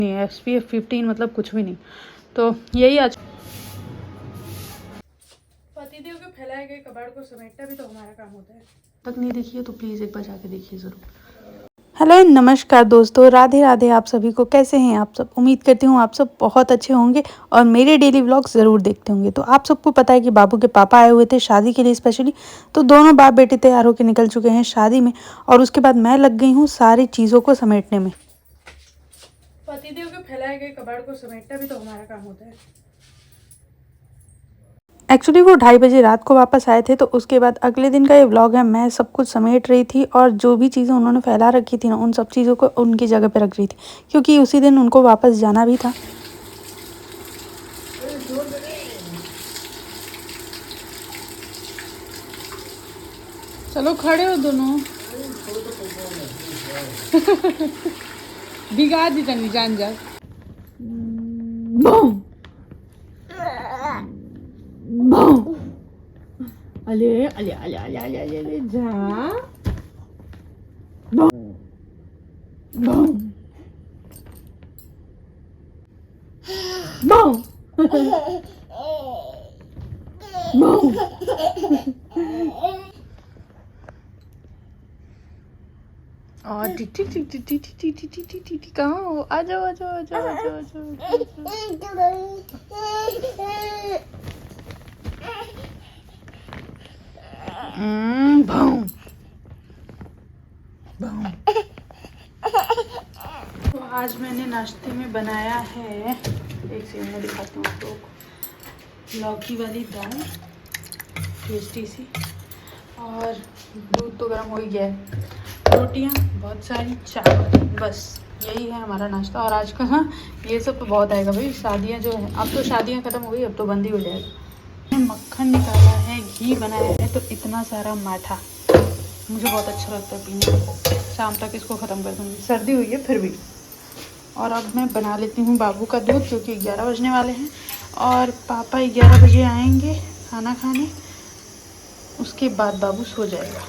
नहीं है, SPF 15 मतलब कुछ भी नहीं। तो यही आज पतिदेव के फैलाए गए कबाड़ को समेटना भी तो हमारा काम होता है। तक नहीं देखी है तो प्लीज़ एक बार जाके देखिए ज़रूर। हेलो नमस्कार दोस्तों, राधे राधे। आप सभी को कैसे हैं आप सब? उम्मीद करती हूँ आप सब बहुत अच्छे होंगे और मेरे डेली व्लॉग ज़रूर देखते होंगे। तो आप सबको पता है कि बाबू के पापा आए हुए थे शादी के लिए स्पेशली, तो दोनों बाप बेटे तैयार होकर निकल चुके हैं शादी में और उसके बाद मैं लग गई हूँ सारी चीज़ों को समेटने में। पतिदेव के फैलाए गए कबाड़ को समेटना भी तो हमारा काम होता है। एक्चुअली वो 2:30 बजे रात को वापस आए थे, तो उसके बाद अगले दिन का ये व्लॉग है। मैं सब कुछ समेट रही थी और जो भी चीज़ें उन्होंने फैला रखी थी ना, उन सब चीज़ों को उनकी जगह पे रख रही थी, क्योंकि उसी दिन उनको वापस जाना भी था। चलो खड़े हो दोनों। भिगा दी तनी जान जा। अले अले अले अले अले अले अले जा। और टिक टिक टिक टिक टिक टिक टिक टिक टिक टिक कहाँ हो? आ जाओ आ जाओ आ जाओ आ जाओ आ जाओ। तो आज मैंने नाश्ते में बनाया है, एक सेकंड में दिखाती हूँ आपको, लौकी वाली दाल टेस्टी सी, और दूध तो गर्म हो ही गया है, रोटियाँ बहुत सारी, चावल, बस यही है हमारा नाश्ता। और आज का हाँ ये सब तो बहुत आएगा भाई, शादियाँ जो है, अब तो शादियाँ ख़त्म हो गई, अब तो बंद ही हो जाएगा। मक्खन निकाला है, घी बनाया है, तो इतना सारा माठा मुझे बहुत अच्छा लगता है पीने। शाम तक इसको ख़त्म कर दूँगी, सर्दी हुई है फिर भी। और अब मैं बना लेती हूँ बाबू का दूध, क्योंकि 11 बजने वाले हैं और पापा 11 बजे आएंगे खाना खाने। उसके बाद बाबू सो जाएगा,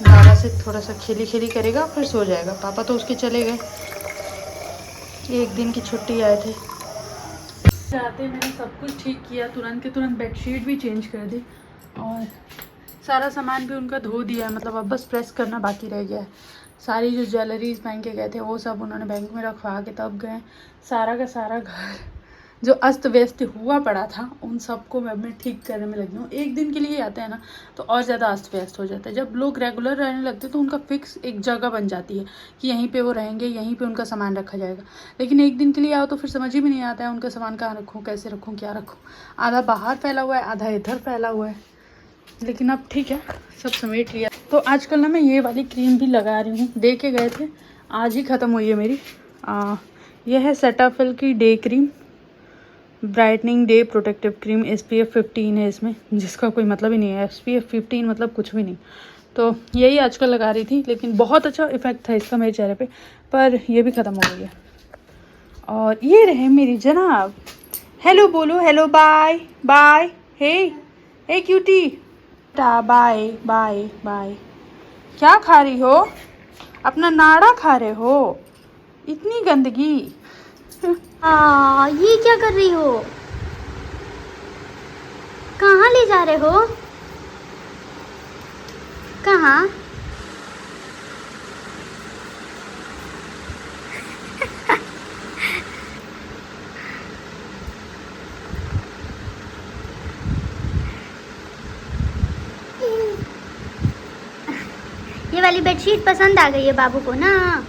12 से थोड़ा सा खेली खेली करेगा फिर सो जाएगा। पापा तो उसके चले गए, एक दिन की छुट्टी आए थे। जाते मैंने सब कुछ ठीक किया, तुरंत के तुरंत बेडशीट भी चेंज कर दी और सारा सामान भी उनका धो दिया, मतलब अब बस प्रेस करना बाकी रह गया है। सारी जो ज्वेलरीज पहन के गए थे वो सब उन्होंने बैंक में रखवा के तब गए। सारा का सारा घर जो अस्त व्यस्त हुआ पड़ा था उन सबको मैं ठीक करने में लगी हूँ। एक दिन के लिए आते हैं ना तो और ज़्यादा अस्त व्यस्त हो जाता है। जब लोग रेगुलर रहने लगते हैं तो उनका फिक्स एक जगह बन जाती है कि यहीं पे वो रहेंगे, यहीं पे उनका सामान रखा जाएगा। लेकिन एक दिन के लिए आओ तो फिर समझ ही में नहीं आता है उनका सामान कहाँ रखूँ, कैसे रखूँ, क्या रखूँ। आधा बाहर फैला हुआ है, आधा इधर फैला हुआ है, लेकिन अब ठीक है, सब समेट लिया। तो आजकल ना मैं ये वाली क्रीम भी लगा रही हूँ, दे के गए थे, आज ही ख़त्म हुई है मेरी। यह है सेटाफिल की day cream, brightening day protective cream, SPF 15 है इसमें, जिसका कोई मतलब ही नहीं है। SPF 15 मतलब कुछ भी नहीं। तो यही आजकल लगा रही थी, लेकिन बहुत अच्छा इफ़ेक्ट था इसका मेरे चेहरे पे, पर ये भी ख़त्म हो गई है। और ये रहे मेरी जनाब, हेलो बोलो, हेलो बाय बाय, हे क्यूटी, बाय बाय बाय। क्या खा रही हो? अपना नाड़ा खा रहे हो? इतनी गंदगी। ये क्या कर रही हो? कहाँ ले जा रहे हो? कहाँ? ये वाली बेडशीट पसंद आ गई है बाबू को ना।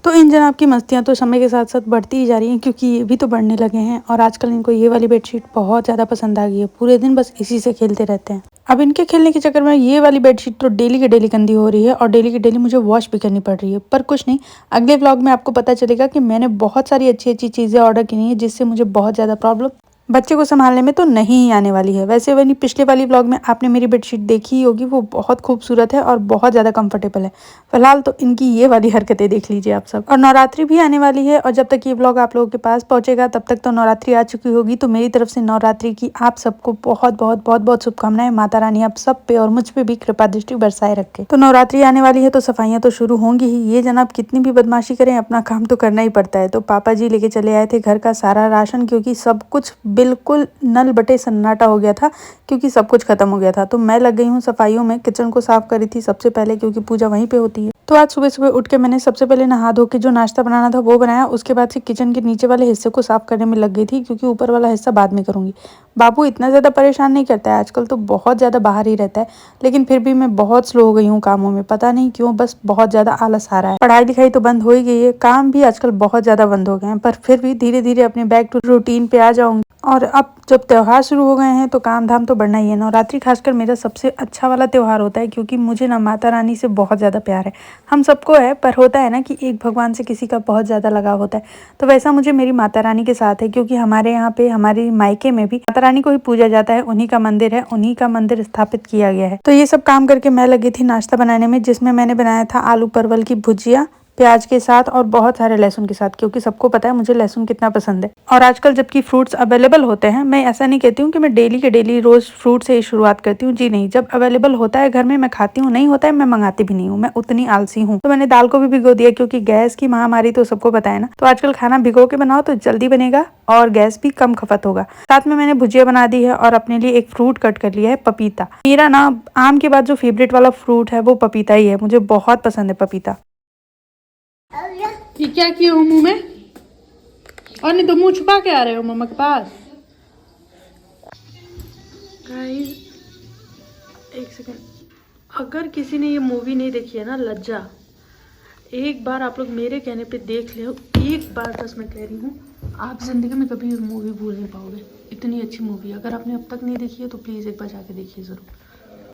तो इन जनाब की मस्तियाँ तो समय के साथ साथ बढ़ती ही जा रही हैं, क्योंकि ये भी तो बढ़ने लगे हैं और आजकल इनको ये वाली बेडशीट बहुत ज़्यादा पसंद आ गई है। पूरे दिन बस इसी से खेलते रहते हैं। अब इनके खेलने के चक्कर में ये वाली बेडशीट तो डेली की डेली गंदी हो रही है और डेली की डेली मुझे वॉश भी करनी पड़ रही है। पर कुछ नहीं, अगले व्लॉग में आपको पता चलेगा कि मैंने बहुत सारी अच्छी अच्छी चीज़ें ऑर्डर की है जिससे मुझे बहुत ज़्यादा प्रॉब्लम बच्चे को संभालने में तो नहीं ही आने वाली है। वैसे वाली पिछले वाली व्लॉग में आपने मेरी बेडशीट देखी ही होगी, वो बहुत खूबसूरत है और बहुत ज़्यादा कंफर्टेबल है। फिलहाल तो इनकी ये वाली हरकतें देख लीजिए आप सब। और नवरात्रि भी आने वाली है और जब तक ये व्लॉग आप लोगों के पास पहुंचेगा तब तक तो नवरात्रि आ चुकी होगी। तो मेरी तरफ से नवरात्रि की आप सबको बहुत बहुत बहुत बहुत शुभकामनाएं। माता रानी आप सब पे और मुझ पे भी कृपा दृष्टि बरसाए रखे। तो नवरात्रि आने वाली है तो सफाइयाँ तो शुरू होंगी ही। ये जनाब कितनी भी बदमाशी करें, अपना काम तो करना ही पड़ता है। तो पापा जी लेके चले आए थे घर का सारा राशन, क्योंकि सब कुछ बिल्कुल नल बटे सन्नाटा हो गया था, क्योंकि सब कुछ खत्म हो गया था। तो मैं लग गई हूँ सफाइयों में। किचन को साफ करी थी सबसे पहले, क्योंकि पूजा वहीं पे होती है। तो आज सुबह सुबह उठ के मैंने सबसे पहले नहा धो के जो नाश्ता बनाना था वो बनाया। उसके बाद से किचन के नीचे वाले हिस्से को साफ करने में लग गई थी, क्योंकि ऊपर वाला हिस्सा बाद में करूंगी। बाबू इतना ज़्यादा परेशान नहीं करता है आजकल, तो बहुत ज़्यादा बाहर ही रहता है, लेकिन फिर भी मैं बहुत स्लो हो गई हूँ कामों में। पता नहीं क्यों, बस बहुत ज़्यादा आलस आ रहा है। पढ़ाई लिखाई तो बंद हो ही गई है, काम भी आजकल बहुत ज़्यादा बंद हो गए हैं, पर फिर भी धीरे धीरे अपने बैक टू रूटीन पे आ जाऊंगी। और अब जब त्योहार शुरू हो गए हैं तो काम धाम तो बढ़ना ही है। नवरात्रि खासकर मेरा सबसे अच्छा वाला त्योहार होता है, क्योंकि मुझे ना माता रानी से बहुत ज़्यादा प्यार है। हम सबको है, पर होता है ना कि एक भगवान से किसी का बहुत ज़्यादा लगाव होता है। तो वैसा मुझे मेरी माता रानी के साथ है, क्योंकि हमारे यहाँ पे हमारे मायके में भी माता रानी को ही पूजा जाता है। उन्हीं का मंदिर है, उन्हीं का मंदिर स्थापित किया गया है। तो ये सब काम करके मैं लगी थी नाश्ता बनाने में, जिसमें मैंने बनाया था आलू परवल की भुजिया प्याज के साथ और बहुत सारे लहसुन के साथ, क्योंकि सबको पता है मुझे लहसुन कितना पसंद है। और आजकल जबकि फ्रूट्स अवेलेबल होते हैं, मैं ऐसा नहीं कहती हूँ कि मैं डेली के डेली रोज फ्रूट से ही शुरुआत करती हूँ, जी नहीं। जब अवेलेबल होता है घर में मैं खाती हूँ, नहीं होता है मैं मंगाती भी नहीं हूँ, मैं उतनी आलसी हूँ। तो मैंने दाल को भी भिगो दिया, क्योंकि गैस की महामारी तो सबको पता है ना। तो आजकल खाना भिगो के बनाओ तो जल्दी बनेगा और गैस भी कम खपत होगा। साथ में मैंने भुजिया बना दी है और अपने लिए एक फ्रूट कट कर लिया है, पपीता। मेरा ना आम के बाद जो फेवरेट वाला फ्रूट है वो पपीता ही है, मुझे बहुत पसंद है पपीता। ये क्या किए हो मुंह में? और नहीं तो मुंह छुपा के आ रहे हो मम्मा के पास। गाइस एक सेकंड, अगर किसी ने ये मूवी नहीं देखी है ना, लज्जा, एक बार आप लोग मेरे कहने पे देख ले, एक बार बस मैं कह रही हूँ, आप जिंदगी में कभी मूवी भूल नहीं पाओगे। इतनी अच्छी मूवी, अगर आपने अब तक नहीं देखी है तो प्लीज़ एक बार जाके देखिए ज़रूर।